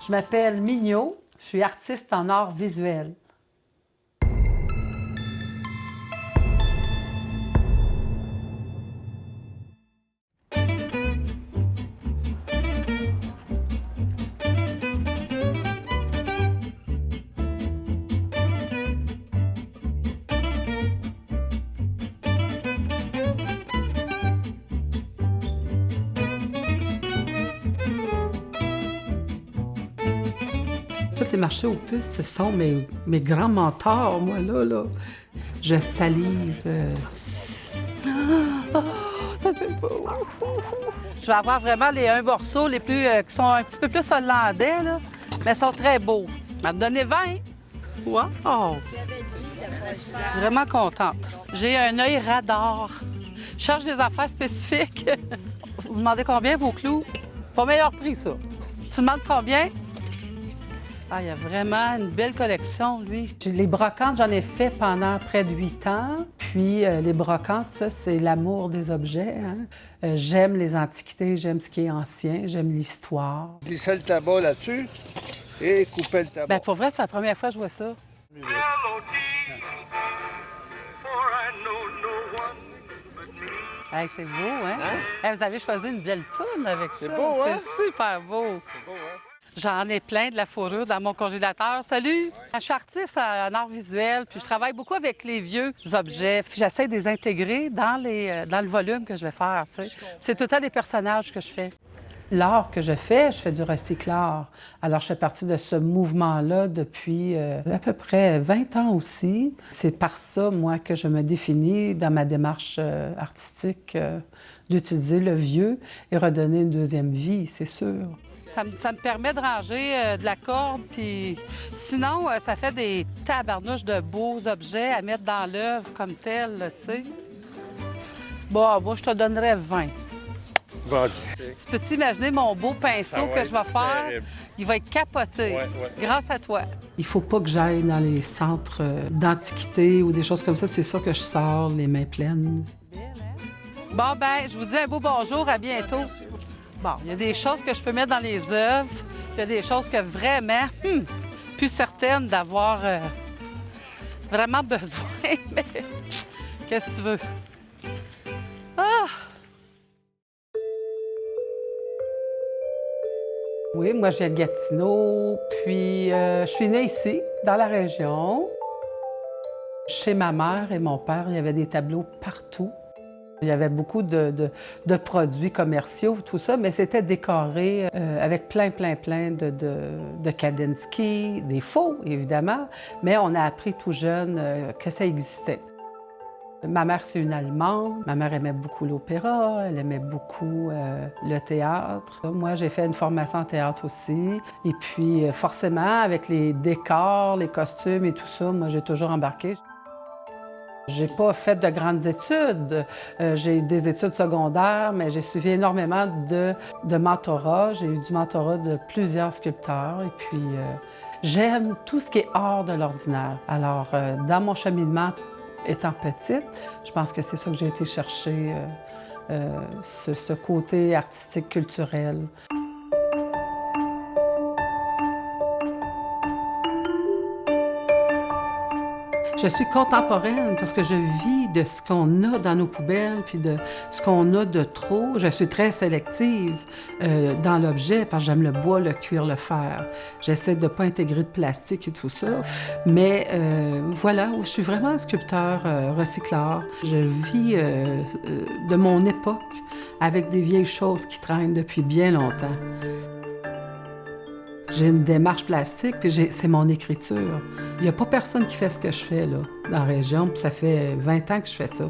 Je m'appelle Mignot, je suis artiste en art visuel. Tous les marchés aux puces, ce sont mes grands mentors, moi, là. Je salive. Ça, c'est beau. Je vais avoir vraiment un morceau les plus, qui sont un petit peu plus hollandais, là, mais ils sont très beaux. Je vais me donner 20. Wow! Vraiment contente. J'ai un œil radar. Je cherche des affaires spécifiques. Vous me demandez combien, vos clous? Pas meilleur prix, ça. Tu demandes combien? Ah, il y a vraiment une belle collection, lui. Les brocantes, j'en ai fait pendant près de 8 ans. Puis les brocantes, ça, c'est l'amour des objets. Hein? J'aime les antiquités, j'aime ce qui est ancien, j'aime l'histoire. Glisser le tabac là-dessus et couper le tabac. Bien, pour vrai, c'est la première fois que je vois ça. Hey, c'est beau, hein? Hey, vous avez choisi une belle toune avec ça. C'est beau, hein? C'est super beau. C'est beau, hein? J'en ai plein de la fourrure dans mon congélateur. Salut! Je suis artiste en art visuel, puis je travaille beaucoup avec les vieux objets. Puis j'essaie de les intégrer dans le volume que je vais faire, tu sais. C'est tout le temps des personnages que je fais. L'art que je fais du recyclart. Alors, je fais partie de ce mouvement-là depuis à peu près 20 ans aussi. C'est par ça, moi, que je me définis dans ma démarche artistique, d'utiliser le vieux et redonner une deuxième vie, c'est sûr. Ça me permet de ranger de la corde, puis sinon, ça fait des tabarnouches de beaux objets à mettre dans l'œuvre comme tel, tu sais. Bon, moi, je te donnerais 20. Vendu. Tu peux t'imaginer mon beau pinceau que je vais faire? Terrible. Il va être capoté, grâce à toi. Il faut pas que j'aille dans les centres d'antiquité ou des choses comme ça. C'est sûr que je sors les mains pleines. Bon, ben, je vous dis un beau bonjour, à bientôt. Bon, il y a des choses que je peux mettre dans les œuvres. Il y a des choses que vraiment, plus certaine d'avoir vraiment besoin. Mais qu'est-ce que tu veux? Ah! Oui, moi, je viens de Gatineau, puis je suis née ici, dans la région. Chez ma mère et mon père, il y avait des tableaux partout. Il y avait beaucoup de produits commerciaux, tout ça, mais c'était décoré avec plein de Kandinsky, des faux, évidemment, mais on a appris tout jeune que ça existait. Ma mère, c'est une Allemande. Ma mère aimait beaucoup l'opéra, elle aimait beaucoup le théâtre. Moi, j'ai fait une formation en théâtre aussi. Et puis, forcément, avec les décors, les costumes et tout ça, moi, j'ai toujours embarqué. J'ai pas fait de grandes études. J'ai des études secondaires, mais j'ai suivi énormément de mentorat. J'ai eu du mentorat de plusieurs sculpteurs. Et puis, j'aime tout ce qui est hors de l'ordinaire. Alors, dans mon cheminement, étant petite, je pense que c'est ça que j'ai été chercher, ce côté artistique, culturel. Je suis contemporaine parce que je vis de ce qu'on a dans nos poubelles puis de ce qu'on a de trop. Je suis très sélective dans l'objet parce que j'aime le bois, le cuir, le fer. J'essaie de ne pas intégrer de plastique et tout ça. Mais voilà, je suis vraiment un sculpteur recycleur. Je vis de mon époque avec des vieilles choses qui traînent depuis bien longtemps. J'ai une démarche plastique, puis c'est mon écriture. Il n'y a pas personne qui fait ce que je fais là, dans la région, puis ça fait 20 ans que je fais ça.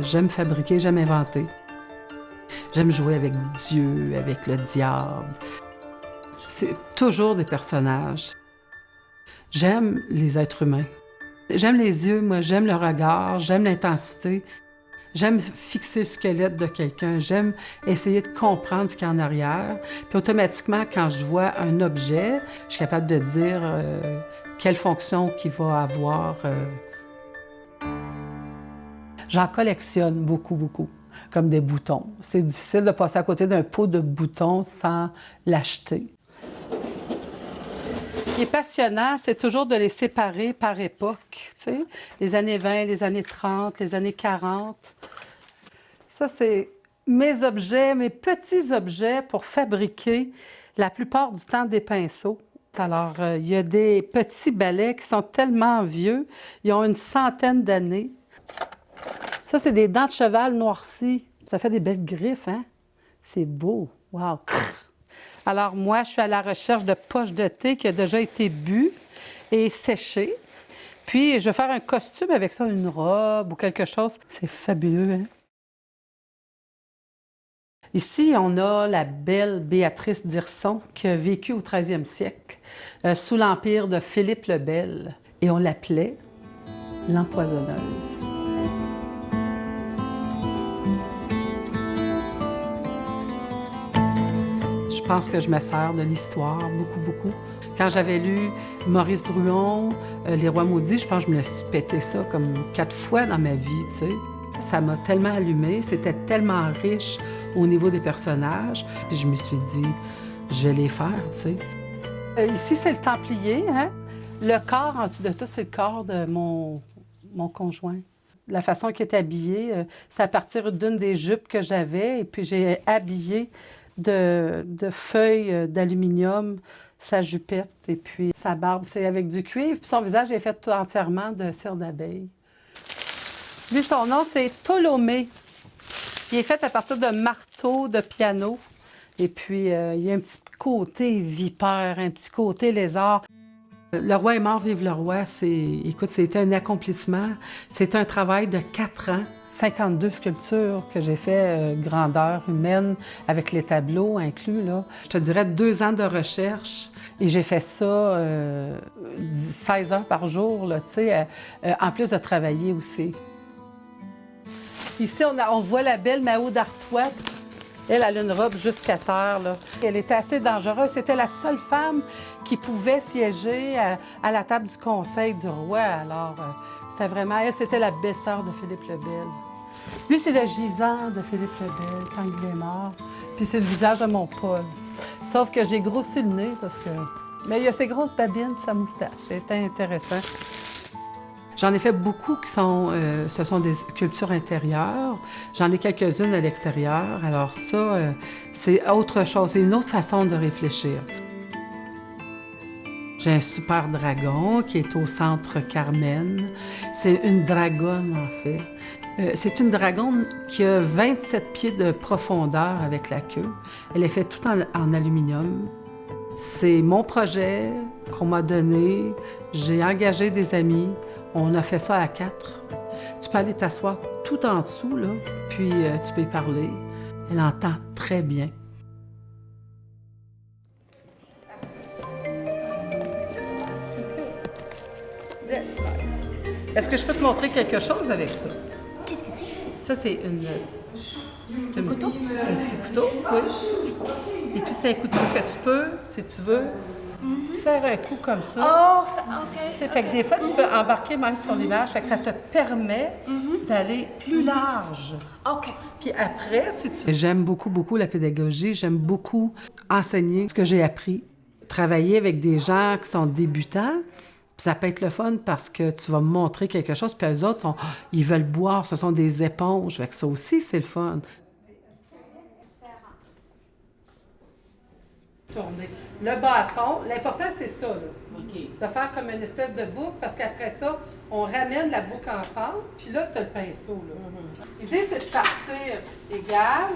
J'aime fabriquer, j'aime inventer. J'aime jouer avec Dieu, avec le diable. C'est toujours des personnages. J'aime les êtres humains. J'aime les yeux, moi, j'aime le regard, j'aime l'intensité. J'aime fixer le squelette de quelqu'un, j'aime essayer de comprendre ce qu'il y a en arrière. Puis automatiquement, quand je vois un objet, je suis capable de dire quelle fonction qu'il va avoir. J'en collectionne beaucoup, beaucoup, comme des boutons. C'est difficile de passer à côté d'un pot de boutons sans l'acheter. Ce qui est passionnant, c'est toujours de les séparer par époque, tu sais, les années 20, les années 30, les années 40. Ça, c'est mes objets, mes petits objets pour fabriquer la plupart du temps des pinceaux. Alors, il y a des petits balais qui sont tellement vieux, ils ont une centaine d'années. Ça, c'est des dents de cheval noircies. Ça fait des belles griffes, hein? C'est beau. Wow! Alors, moi, je suis à la recherche de poches de thé qui a déjà été bu et séché. Puis, je vais faire un costume avec ça, une robe ou quelque chose. C'est fabuleux, hein? Ici, on a la belle Béatrice d'Hirson qui a vécu au 13e siècle, sous l'empire de Philippe le Bel. Et on l'appelait l'empoisonneuse. Je pense que je me sers de l'histoire beaucoup, beaucoup. Quand j'avais lu Maurice Druon, Les Rois maudits, je pense que je me suis pété ça comme 4 fois dans ma vie, tu sais. Ça m'a tellement allumée, c'était tellement riche au niveau des personnages. Puis je me suis dit, je vais les faire, tu sais. Ici, c'est le Templier, hein? Le corps, en dessous de ça, c'est le corps de mon conjoint. La façon qu'il est habillé, c'est à partir d'une des jupes que j'avais, et puis j'ai habillé de feuilles d'aluminium sa jupette, et puis sa barbe, c'est avec du cuivre, puis son visage est fait tout entièrement de cire d'abeille. Lui, son nom, c'est Ptolomée. Il est fait à partir de marteaux de piano. Et puis, il y a un petit côté vipère, un petit côté lézard. Le roi est mort, vive le roi. Écoute, c'était un accomplissement. C'est un travail de 4 ans. 52 sculptures que j'ai fait, grandeur humaine, avec les tableaux inclus, là. Je te dirais 2 ans de recherche. Et j'ai fait ça 16 heures par jour, là, tu sais, en plus de travailler aussi. Ici, on voit la belle Mao d'Artois. Elle a une robe jusqu'à terre, là. Elle était assez dangereuse. C'était la seule femme qui pouvait siéger à la table du conseil du roi. Alors, c'était vraiment... Elle, c'était la belle-sœur de Philippe le Bel. Lui, c'est le gisant de Philippe le Bel quand il est mort. Puis c'est le visage de mon Paul. Sauf que j'ai grossi le nez parce que... Mais il a ses grosses babines et sa moustache. C'était intéressant. J'en ai fait beaucoup qui sont, ce sont des sculptures intérieures. J'en ai quelques-unes à l'extérieur. Alors ça, c'est autre chose. C'est une autre façon de réfléchir. J'ai un super dragon qui est au centre Carmen. C'est une dragonne, en fait. C'est une dragonne qui a 27 pieds de profondeur avec la queue. Elle est faite tout en aluminium. C'est mon projet qu'on m'a donné. J'ai engagé des amis. On a fait ça à 4. Tu peux aller t'asseoir tout en dessous, là, puis tu peux y parler. Elle entend très bien. Est-ce que je peux te montrer quelque chose avec ça? Qu'est-ce que c'est? Ça, c'est un couteau? Un petit couteau, oui. Et puis, c'est un couteau que tu peux, si tu veux, faire un coup comme ça. Oh, OK. T'sais, fait que des fois, tu peux embarquer même sur l'image, fait que ça te permet d'aller plus large. OK. Puis après, si tu... J'aime beaucoup, beaucoup la pédagogie. J'aime beaucoup enseigner ce que j'ai appris. Travailler avec des gens qui sont débutants, ça peut être le fun parce que tu vas me montrer quelque chose, puis eux autres, ils veulent boire, ce sont des éponges. Fait que ça aussi, c'est le fun. Tourner. Le bâton, l'important, c'est ça, là. OK. De faire comme une espèce de boucle, parce qu'après ça, on ramène la boucle ensemble, puis là, tu as le pinceau, là. L'idée, c'est de partir égal.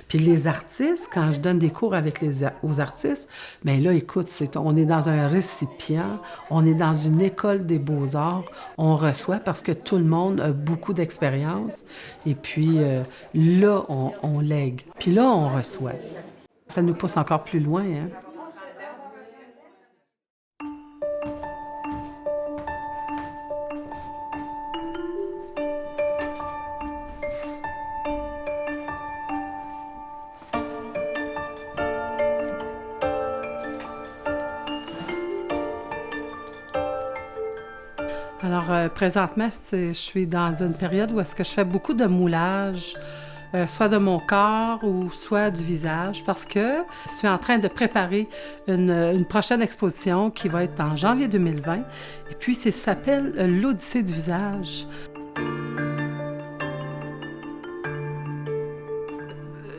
Puis les artistes, quand je donne des cours avec aux artistes, bien là, écoute, on est dans un récipient, on est dans une école des beaux-arts, on reçoit parce que tout le monde a beaucoup d'expérience. Et puis là, on lègue. Puis là, on reçoit. Ça nous pousse encore plus loin, hein? Alors, présentement, je suis dans une période où est-ce que je fais beaucoup de moulage, soit de mon corps ou soit du visage, parce que je suis en train de préparer une prochaine exposition qui va être en janvier 2020. Et puis, ça s'appelle l'Odyssée du visage.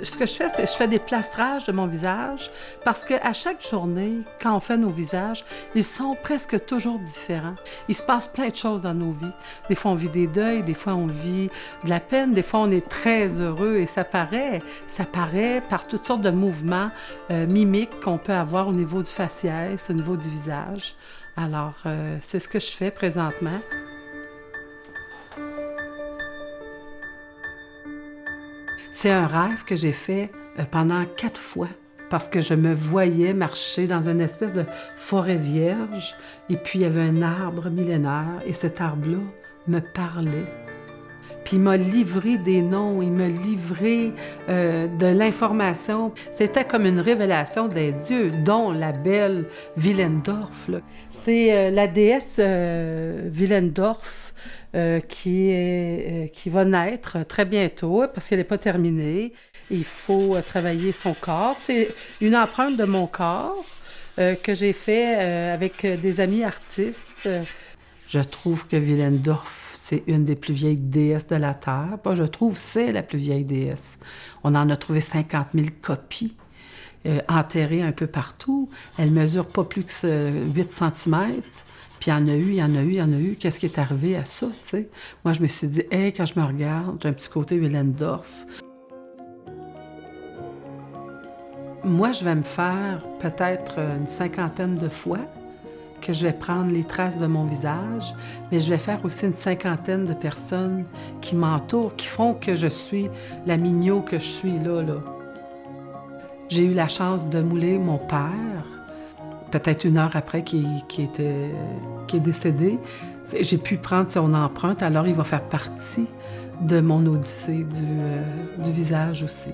Ce que je fais, c'est que je fais des plastrages de mon visage parce qu'à chaque journée, quand on fait nos visages, ils sont presque toujours différents. Il se passe plein de choses dans nos vies. Des fois, on vit des deuils, des fois, on vit de la peine, des fois, on est très heureux et ça paraît par toutes sortes de mouvements mimiques qu'on peut avoir au niveau du faciès, au niveau du visage. Alors, c'est ce que je fais présentement. C'est un rêve que j'ai fait pendant 4 fois parce que je me voyais marcher dans une espèce de forêt vierge et puis il y avait un arbre millénaire et cet arbre-là me parlait. Puis il m'a livré des noms, il m'a livré de l'information. C'était comme une révélation des dieux, dont la belle Willendorf. Là. C'est la déesse Willendorf qui va naître très bientôt parce qu'elle n'est pas terminée. Il faut travailler son corps. C'est une empreinte de mon corps que j'ai fait avec des amis artistes. Je trouve que Willendorf, c'est une des plus vieilles déesses de la Terre. Pas je trouve, c'est la plus vieille déesse. On en a trouvé 50 000 copies enterrées un peu partout. Elle mesure pas plus que 8 cm. Puis il y en a eu. Qu'est-ce qui est arrivé à ça, tu sais? Moi, je me suis dit, hey, quand je me regarde, j'ai un petit côté Willendorf. Moi, je vais me faire peut-être une 50aine de fois que je vais prendre les traces de mon visage, mais je vais faire aussi une 50aine de personnes qui m'entourent, qui font que je suis la mignot que je suis là. J'ai eu la chance de mouler mon père, peut-être 1 heure après qui est décédé. J'ai pu prendre son empreinte, alors il va faire partie de mon odyssée du visage aussi.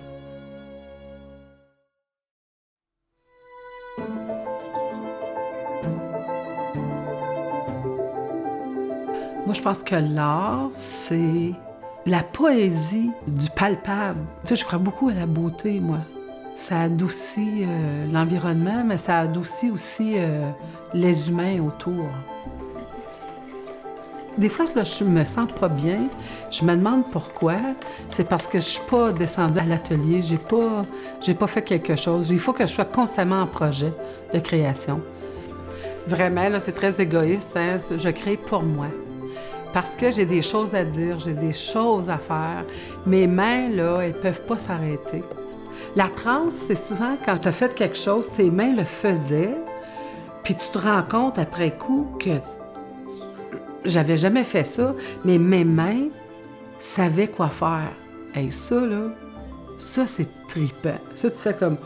Moi, je pense que l'art, c'est la poésie du palpable. Tu sais, je crois beaucoup à la beauté, moi. Ça adoucit l'environnement, mais ça adoucit aussi les humains autour. Des fois, là, je me sens pas bien. Je me demande pourquoi. C'est parce que je suis pas descendue à l'atelier. J'ai pas fait quelque chose. Il faut que je sois constamment en projet de création. Vraiment, là, c'est très égoïste. Hein? Je crée pour moi. Parce que j'ai des choses à dire, j'ai des choses à faire. Mes mains, là, elles peuvent pas s'arrêter. La transe, c'est souvent quand tu as fait quelque chose, tes mains le faisaient, puis tu te rends compte après coup que j'avais jamais fait ça, mais mes mains savaient quoi faire. Hey, ça, là, ça, c'est trippant. Ça, tu fais comme